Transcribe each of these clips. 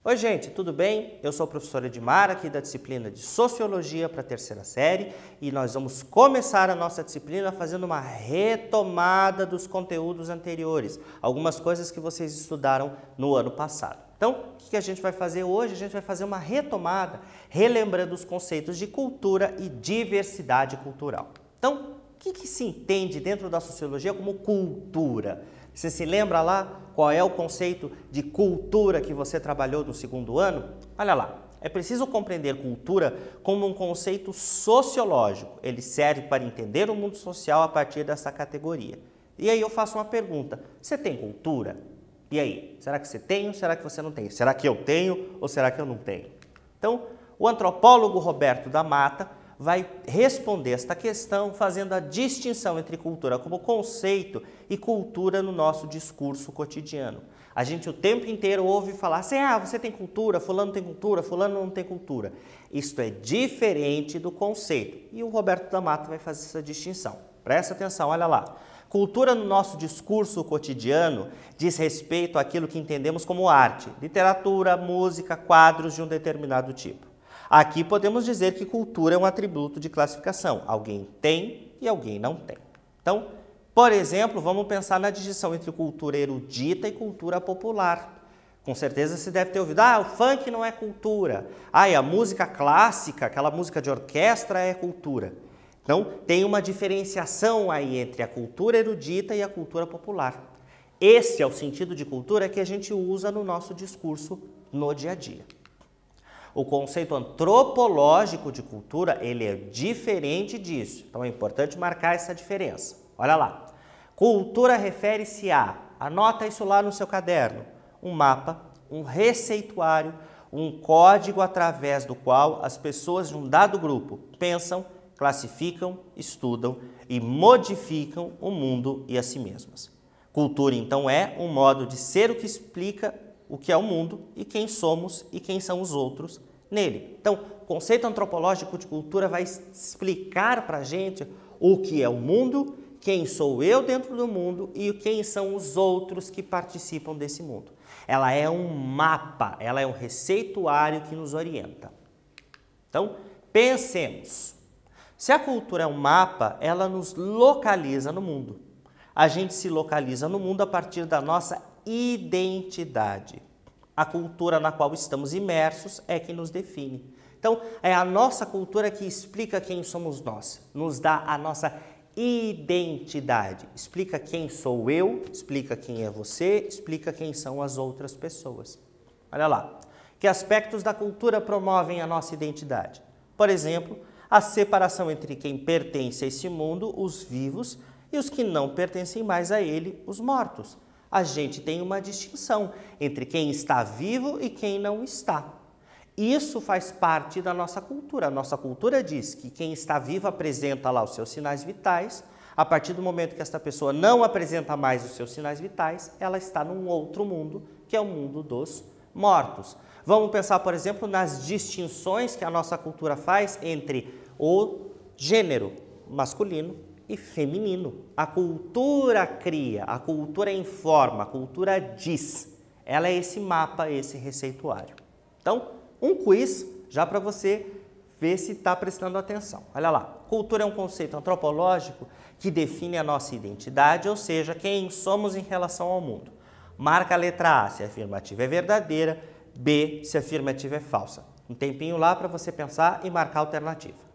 Oi gente, tudo bem? Eu sou o professor Edmar, aqui da disciplina de Sociologia para a terceira série e nós vamos começar a nossa disciplina fazendo uma retomada dos conteúdos anteriores, algumas coisas que vocês estudaram no ano passado. Então, o que a gente vai fazer hoje? A gente vai fazer uma retomada, relembrando os conceitos de cultura e diversidade cultural. Então, o que se entende dentro da sociologia como cultura? Você se lembra lá qual é o conceito de cultura que você trabalhou no segundo ano? Olha lá, é preciso compreender cultura como um conceito sociológico. Ele serve para entender o mundo social a partir dessa categoria. E aí eu faço uma pergunta, você tem cultura? E aí, será que você tem ou será que você não tem? Será que eu tenho ou será que eu não tenho? Então, o antropólogo Roberto da Mata vai responder esta questão fazendo a distinção entre cultura como conceito e cultura no nosso discurso cotidiano. A gente o tempo inteiro ouve falar assim, você tem cultura, fulano não tem cultura. Isto é diferente do conceito. E o Roberto da Mata vai fazer essa distinção. Presta atenção, olha lá. Cultura no nosso discurso cotidiano diz respeito àquilo que entendemos como arte, literatura, música, quadros de um determinado tipo. Aqui podemos dizer que cultura é um atributo de classificação. Alguém tem e alguém não tem. Então, por exemplo, vamos pensar na distinção entre cultura erudita e cultura popular. Com certeza você deve ter ouvido, o funk não é cultura. E a música clássica, aquela música de orquestra é cultura. Então, tem uma diferenciação aí entre a cultura erudita e a cultura popular. Esse é o sentido de cultura que a gente usa no nosso discurso no dia a dia. O conceito antropológico de cultura, ele é diferente disso. Então é importante marcar essa diferença. Olha lá. Cultura refere-se a, anota isso lá no seu caderno, um mapa, um receituário, um código através do qual as pessoas de um dado grupo pensam, classificam, estudam e modificam o mundo e a si mesmas. Cultura, então, é um modo de ser o que explica o que é o mundo e quem somos e quem são os outros nele. Então, o conceito antropológico de cultura vai explicar para a gente o que é o mundo, quem sou eu dentro do mundo e quem são os outros que participam desse mundo. Ela é um mapa, ela é um receituário que nos orienta. Então, pensemos. Se a cultura é um mapa, ela nos localiza no mundo. A gente se localiza no mundo a partir da nossa identidade. A cultura na qual estamos imersos é que nos define. Então, é a nossa cultura que explica quem somos nós, nos dá a nossa identidade. Explica quem sou eu, explica quem é você, explica quem são as outras pessoas. Olha lá, que aspectos da cultura promovem a nossa identidade? Por exemplo, a separação entre quem pertence a esse mundo, os vivos, e os que não pertencem mais a ele, os mortos. A gente tem uma distinção entre quem está vivo e quem não está. Isso faz parte da nossa cultura. A nossa cultura diz que quem está vivo apresenta lá os seus sinais vitais. A partir do momento que esta pessoa não apresenta mais os seus sinais vitais, ela está num outro mundo, que é o mundo dos mortos. Vamos pensar, por exemplo, nas distinções que a nossa cultura faz entre o gênero masculino e feminino. A cultura cria, a cultura informa, a cultura diz. Ela é esse mapa, esse receituário. Então, um quiz já para você ver se está prestando atenção. Olha lá, cultura é um conceito antropológico que define a nossa identidade, ou seja, quem somos em relação ao mundo. Marca a letra A se a afirmativa é verdadeira, B se a afirmativa é falsa. Um tempinho lá para você pensar e marcar a alternativa.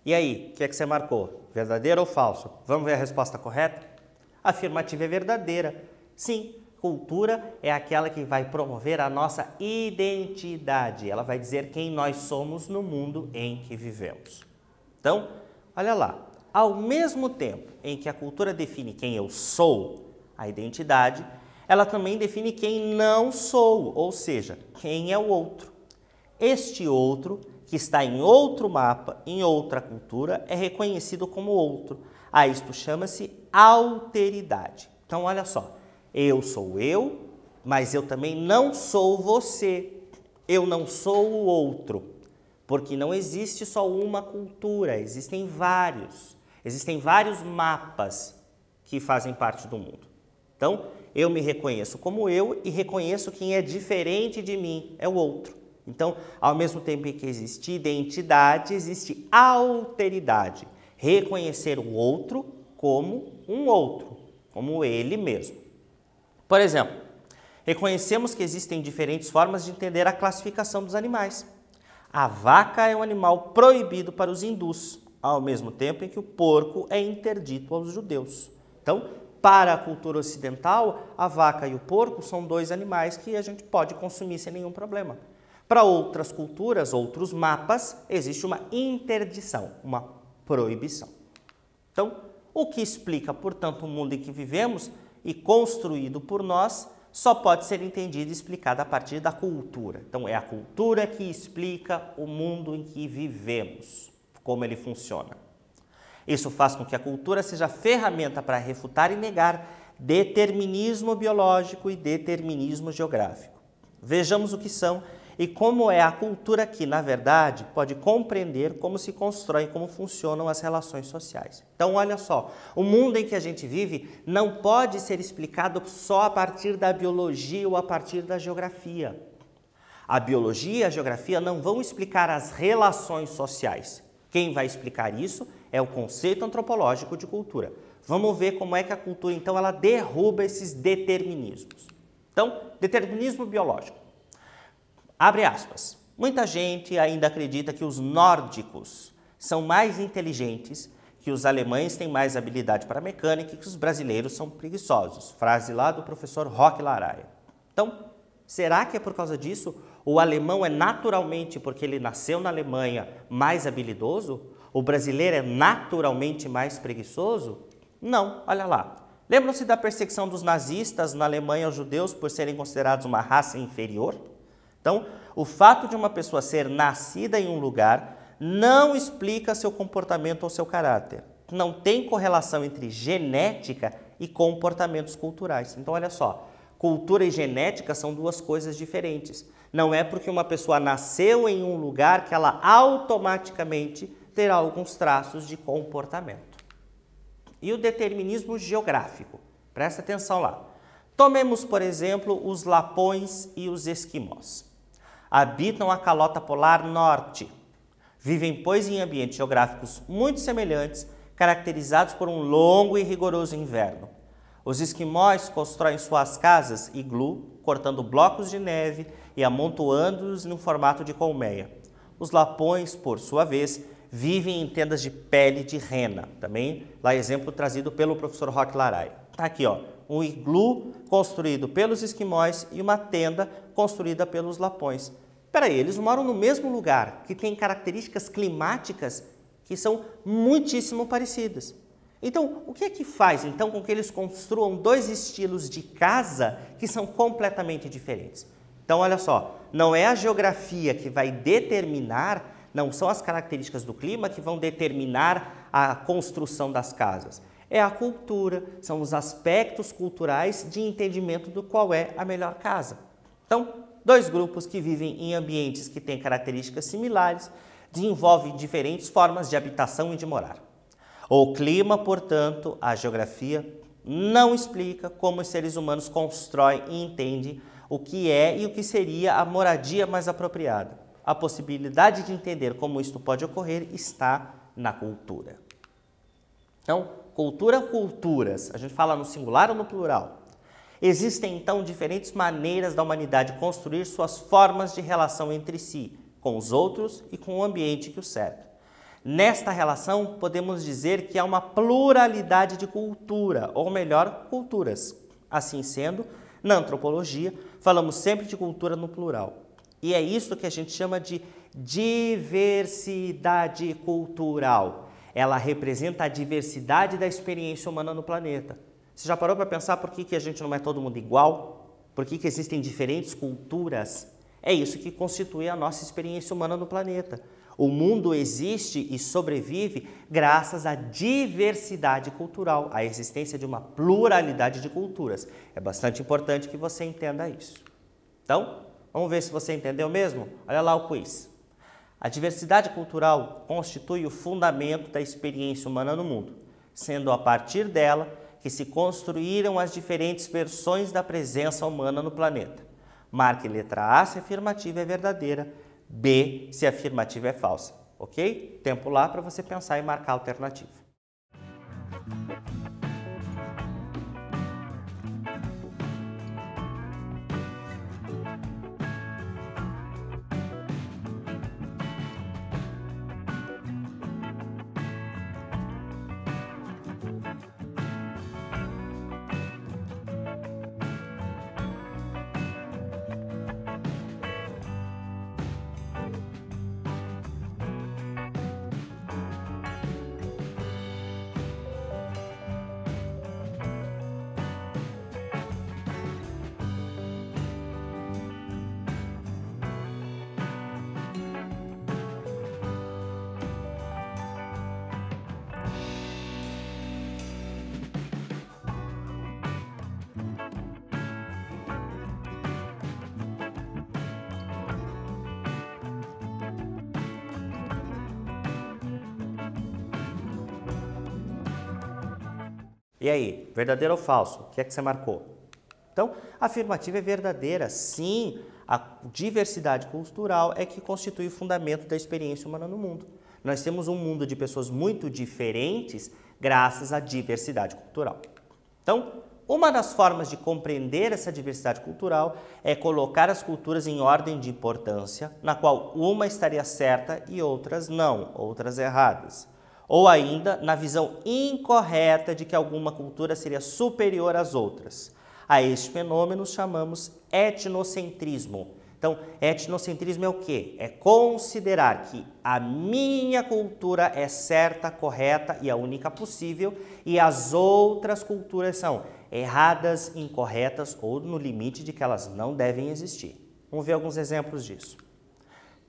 E aí, o que é que você marcou? Verdadeiro ou falso? Vamos ver a resposta correta? A afirmativa é verdadeira. Sim, cultura é aquela que vai promover a nossa identidade. Ela vai dizer quem nós somos no mundo em que vivemos. Então, olha lá. Ao mesmo tempo em que a cultura define quem eu sou, a identidade, ela também define quem não sou, ou seja, quem é o outro. Este outro, que está em outro mapa, em outra cultura, é reconhecido como outro. A isto chama-se alteridade. Então, olha só, eu sou eu, mas eu também não sou você. Eu não sou o outro, porque não existe só uma cultura, existem vários mapas que fazem parte do mundo. Então, eu me reconheço como eu e reconheço quem é diferente de mim, é o outro. Então, ao mesmo tempo em que existe identidade, existe alteridade. Reconhecer o outro como um outro, como ele mesmo. Por exemplo, reconhecemos que existem diferentes formas de entender a classificação dos animais. A vaca é um animal proibido para os hindus, ao mesmo tempo em que o porco é interdito aos judeus. Então, para a cultura ocidental, a vaca e o porco são dois animais que a gente pode consumir sem nenhum problema. Para outras culturas, outros mapas, existe uma interdição, uma proibição. Então, o que explica, portanto, o mundo em que vivemos e construído por nós, só pode ser entendido e explicado a partir da cultura. Então, é a cultura que explica o mundo em que vivemos, como ele funciona. Isso faz com que a cultura seja ferramenta para refutar e negar determinismo biológico e determinismo geográfico. Vejamos o que são e como é a cultura que, na verdade, pode compreender como se constrói e como funcionam as relações sociais. Então, olha só, o mundo em que a gente vive não pode ser explicado só a partir da biologia ou a partir da geografia. A biologia e a geografia não vão explicar as relações sociais. Quem vai explicar isso é o conceito antropológico de cultura. Vamos ver como é que a cultura, então, ela derruba esses determinismos. Então, determinismo biológico. Abre aspas. Muita gente ainda acredita que os nórdicos são mais inteligentes, que os alemães têm mais habilidade para mecânica e que os brasileiros são preguiçosos. Frase lá do professor Roque Laraia. Então, será que é por causa disso? O alemão é naturalmente, porque ele nasceu na Alemanha, mais habilidoso? O brasileiro é naturalmente mais preguiçoso? Não, olha lá. Lembram-se da perseguição dos nazistas na Alemanha aos judeus por serem considerados uma raça inferior? Então, o fato de uma pessoa ser nascida em um lugar não explica seu comportamento ou seu caráter. Não tem correlação entre genética e comportamentos culturais. Então, olha só, cultura e genética são duas coisas diferentes. Não é porque uma pessoa nasceu em um lugar que ela automaticamente terá alguns traços de comportamento. E o determinismo geográfico? Presta atenção lá. Tomemos, por exemplo, os lapões e os esquimós. Habitam a calota polar norte. Vivem, pois, em ambientes geográficos muito semelhantes, caracterizados por um longo e rigoroso inverno. Os esquimós constroem suas casas iglu, cortando blocos de neve e amontoando-os no formato de colmeia. Os lapões, por sua vez, vivem em tendas de pele de rena. Também, lá exemplo trazido pelo professor Roque Laraia. Está aqui, ó, um iglu construído pelos esquimós e uma tenda construída pelos lapões. Espera aí, eles moram no mesmo lugar, que tem características climáticas que são muitíssimo parecidas. Então, o que é que faz, então, com que eles construam dois estilos de casa que são completamente diferentes? Então, olha só, não é a geografia que vai determinar, não são as características do clima que vão determinar a construção das casas. É a cultura, são os aspectos culturais de entendimento do qual é a melhor casa. Então, dois grupos que vivem em ambientes que têm características similares desenvolvem diferentes formas de habitação e de morar. O clima, portanto, a geografia, não explica como os seres humanos constroem e entendem o que é e o que seria a moradia mais apropriada. A possibilidade de entender como isto pode ocorrer está na cultura. Então, cultura, culturas, a gente fala no singular ou no plural. Existem, então, diferentes maneiras da humanidade construir suas formas de relação entre si, com os outros e com o ambiente que o cerca. Nesta relação, podemos dizer que há uma pluralidade de cultura, ou melhor, culturas. Assim sendo, na antropologia, falamos sempre de cultura no plural. E é isso que a gente chama de diversidade cultural. Ela representa a diversidade da experiência humana no planeta. Você já parou para pensar por que a gente não é todo mundo igual? Por que existem diferentes culturas? É isso que constitui a nossa experiência humana no planeta. O mundo existe e sobrevive graças à diversidade cultural, à existência de uma pluralidade de culturas. É bastante importante que você entenda isso. Então, vamos ver se você entendeu mesmo? Olha lá o quiz. A diversidade cultural constitui o fundamento da experiência humana no mundo, sendo a partir dela que se construíram as diferentes versões da presença humana no planeta. Marque letra A se a afirmativa é verdadeira, B se a afirmativa é falsa, ok? Tempo lá para você pensar e marcar a alternativa. E aí, verdadeiro ou falso? O que é que você marcou? Então, a afirmativa é verdadeira. Sim, a diversidade cultural é que constitui o fundamento da experiência humana no mundo. Nós temos um mundo de pessoas muito diferentes graças à diversidade cultural. Então, uma das formas de compreender essa diversidade cultural é colocar as culturas em ordem de importância, na qual uma estaria certa e outras não, outras erradas. Ou ainda na visão incorreta de que alguma cultura seria superior às outras. A este fenômeno chamamos etnocentrismo. Então, etnocentrismo é o quê? É considerar que a minha cultura é certa, correta e a única possível e as outras culturas são erradas, incorretas ou no limite de que elas não devem existir. Vamos ver alguns exemplos disso.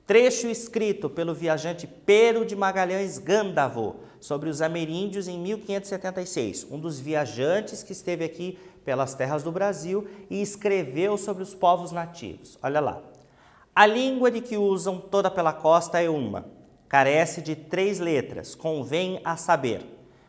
Trecho escrito pelo viajante Pero de Magalhães Gândavo sobre os ameríndios em 1576, um dos viajantes que esteve aqui pelas terras do Brasil e escreveu sobre os povos nativos. Olha lá. A língua de que usam toda pela costa é uma, carece de 3 letras, convém a saber.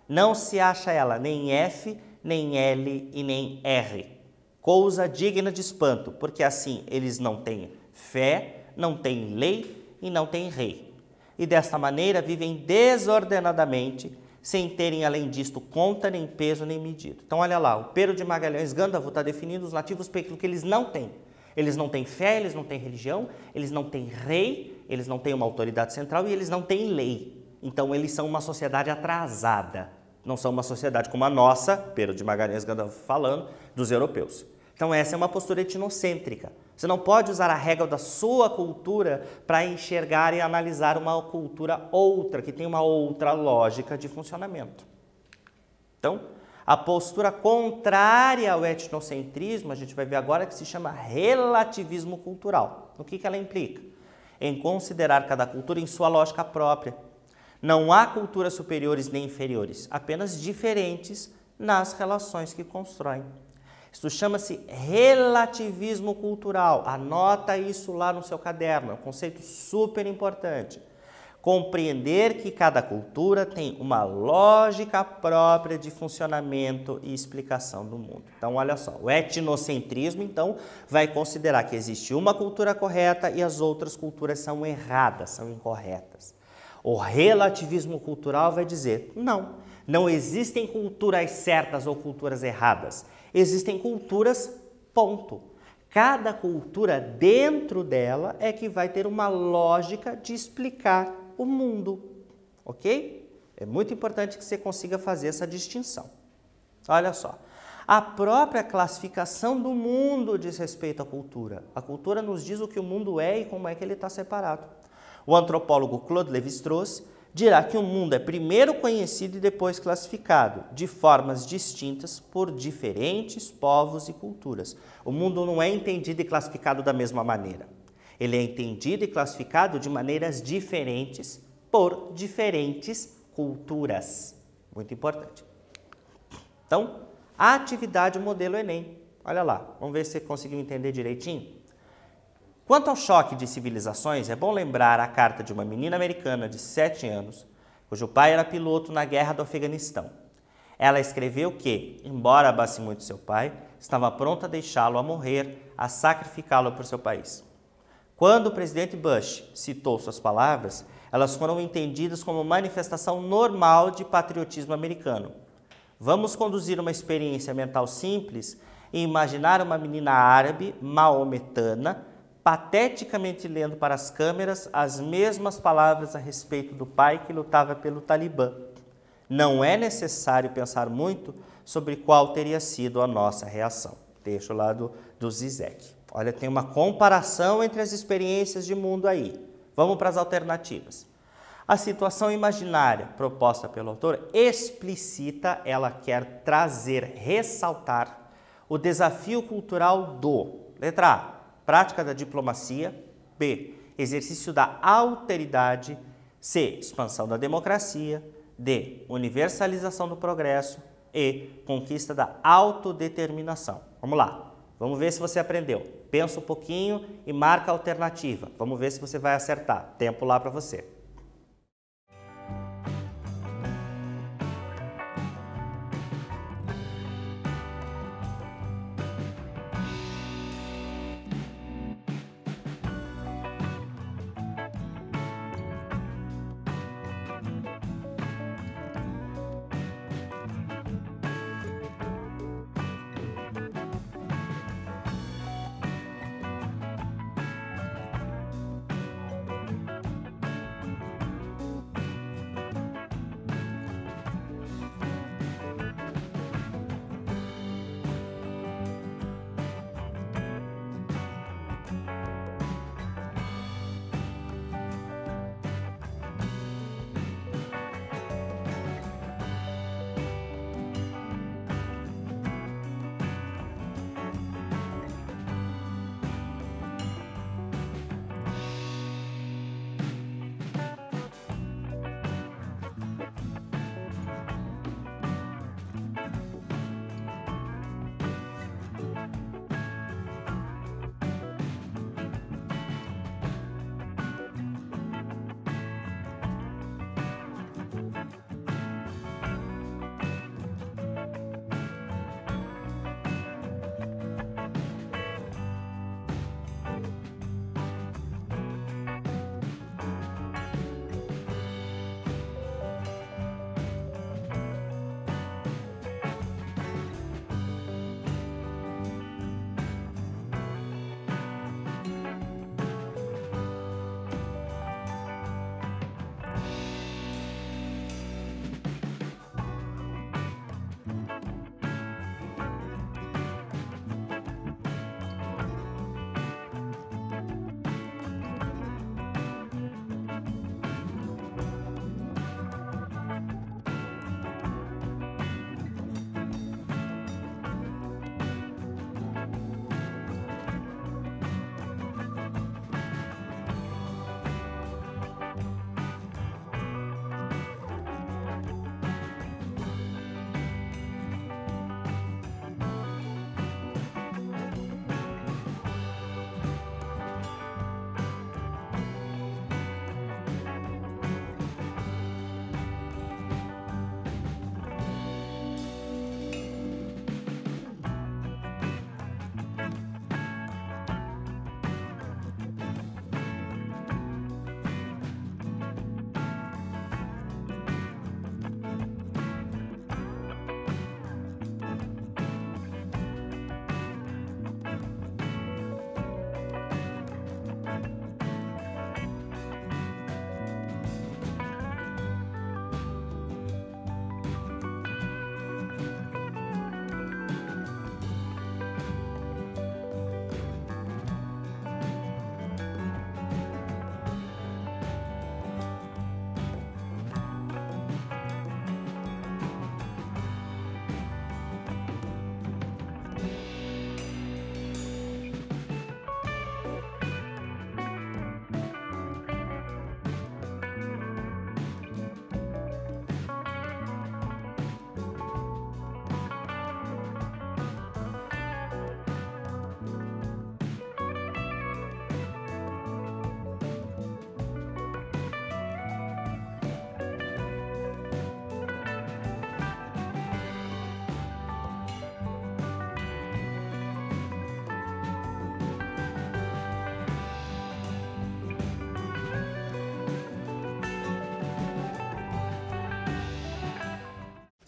Não se acha ela nem F, nem L e nem R. Coisa digna de espanto, porque assim eles não têm fé, não têm lei e não têm rei. E desta maneira vivem desordenadamente, sem terem além disto conta, nem peso, nem medida. Então olha lá, o Pero de Magalhães Gândavo está definindo os nativos pelo que eles não têm. Eles não têm fé, eles não têm religião, eles não têm rei, eles não têm uma autoridade central e eles não têm lei. Então eles são uma sociedade atrasada. Não são uma sociedade como a nossa, Pero de Magalhães Gândavo falando, dos europeus. Então essa é uma postura etnocêntrica. Você não pode usar a regra da sua cultura para enxergar e analisar uma cultura outra, que tem uma outra lógica de funcionamento. Então, a postura contrária ao etnocentrismo, a gente vai ver agora que se chama relativismo cultural. O que ela implica? Em considerar cada cultura em sua lógica própria. Não há culturas superiores nem inferiores, apenas diferentes nas relações que constroem. Isso chama-se relativismo cultural. Anota isso lá no seu caderno, é um conceito super importante. Compreender que cada cultura tem uma lógica própria de funcionamento e explicação do mundo. Então, olha só, o etnocentrismo, então, vai considerar que existe uma cultura correta e as outras culturas são erradas, são incorretas. O relativismo cultural vai dizer, não existem culturas certas ou culturas erradas. Existem culturas, ponto. Cada cultura dentro dela é que vai ter uma lógica de explicar o mundo, ok? É muito importante que você consiga fazer essa distinção. Olha só, a própria classificação do mundo diz respeito à cultura. A cultura nos diz o que o mundo é e como é que ele está separado. O antropólogo Claude Lévi-Strauss dirá que o mundo é primeiro conhecido e depois classificado, de formas distintas por diferentes povos e culturas. O mundo não é entendido e classificado da mesma maneira. Ele é entendido e classificado de maneiras diferentes por diferentes culturas. Muito importante. Então, a atividade modelo Enem. Olha lá, vamos ver se você conseguiu entender direitinho. Quanto ao choque de civilizações, é bom lembrar a carta de uma menina americana de 7 anos, cujo pai era piloto na guerra do Afeganistão. Ela escreveu que, embora amasse muito seu pai, estava pronta a deixá-lo a morrer, a sacrificá-lo por seu país. Quando o presidente Bush citou suas palavras, elas foram entendidas como manifestação normal de patriotismo americano. Vamos conduzir uma experiência mental simples e imaginar uma menina árabe, maometana, pateticamente lendo para as câmeras as mesmas palavras a respeito do pai que lutava pelo Talibã. Não é necessário pensar muito sobre qual teria sido a nossa reação. Texto lá do Zizek. Olha, tem uma comparação entre as experiências de mundo aí. Vamos para as alternativas. A situação imaginária proposta pelo autor explicita, ela quer trazer, ressaltar o desafio cultural do, letra A, prática da diplomacia, B, exercício da alteridade, C, expansão da democracia, D, universalização do progresso e conquista da autodeterminação. Vamos lá, vamos ver se você aprendeu. Pensa um pouquinho e marca a alternativa. Vamos ver se você vai acertar. Tempo lá para você.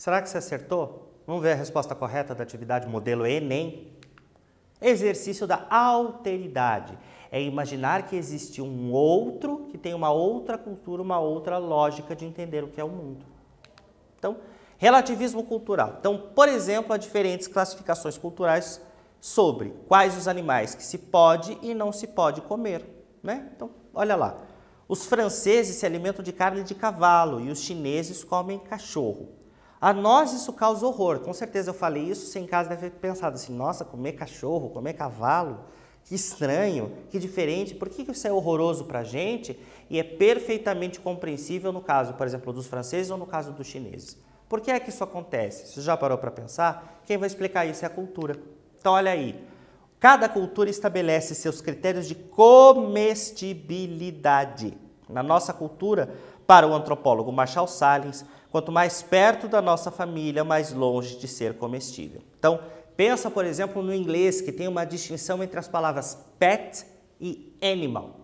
Será que você acertou? Vamos ver a resposta correta da atividade modelo Enem. Exercício da alteridade. É imaginar que existe um outro que tem uma outra cultura, uma outra lógica de entender o que é o mundo. Então, relativismo cultural. Então, por exemplo, há diferentes classificações culturais sobre quais os animais que se pode e não se pode comer, né? Então, olha lá. Os franceses se alimentam de carne de cavalo e os chineses comem cachorro. A nós isso causa horror. Com certeza eu falei isso, você em casa deve ter pensado assim, nossa, comer cachorro, comer cavalo, que estranho, que diferente. Por que isso é horroroso para a gente e é perfeitamente compreensível no caso, por exemplo, dos franceses ou no caso dos chineses? Por que é que isso acontece? Você já parou para pensar? Quem vai explicar isso é a cultura. Então, olha aí. Cada cultura estabelece seus critérios de comestibilidade. Na nossa cultura, para o antropólogo Marshall Sahlins, quanto mais perto da nossa família, mais longe de ser comestível. Então, pensa, por exemplo, no inglês, que tem uma distinção entre as palavras pet e animal.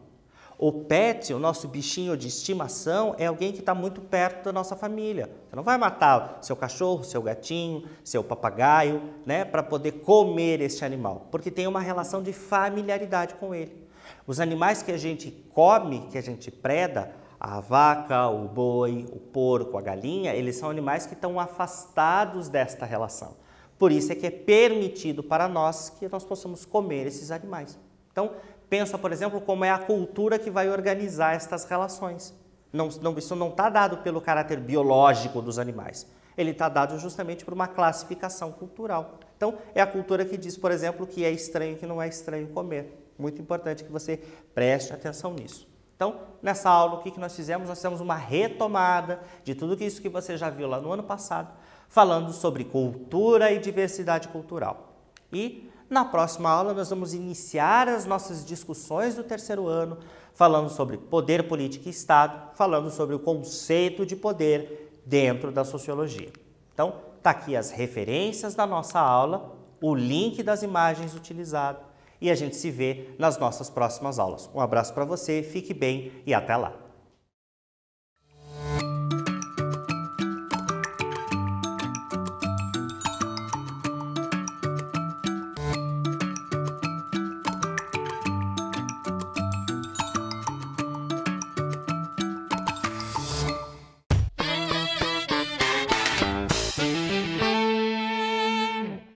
O pet, o nosso bichinho de estimação, é alguém que está muito perto da nossa família. Você não vai matar seu cachorro, seu gatinho, seu papagaio, né, para poder comer este animal, porque tem uma relação de familiaridade com ele. Os animais que a gente come, que a gente preda, a vaca, o boi, o porco, a galinha, eles são animais que estão afastados desta relação. Por isso é que é permitido para nós que nós possamos comer esses animais. Então, pensa, por exemplo, como é a cultura que vai organizar estas relações. Isso não está dado pelo caráter biológico dos animais. Ele está dado justamente por uma classificação cultural. Então, é a cultura que diz, por exemplo, que é estranho e que não é estranho comer. Muito importante que você preste atenção nisso. Então, nessa aula, o que nós fizemos? Nós fizemos uma retomada de tudo isso que você já viu lá no ano passado, falando sobre cultura e diversidade cultural. E na próxima aula nós vamos iniciar as nossas discussões do terceiro ano, falando sobre poder, política e Estado, falando sobre o conceito de poder dentro da sociologia. Então, está aqui as referências da nossa aula, o link das imagens utilizado e a gente se vê nas nossas próximas aulas. Um abraço para você, fique bem e até lá!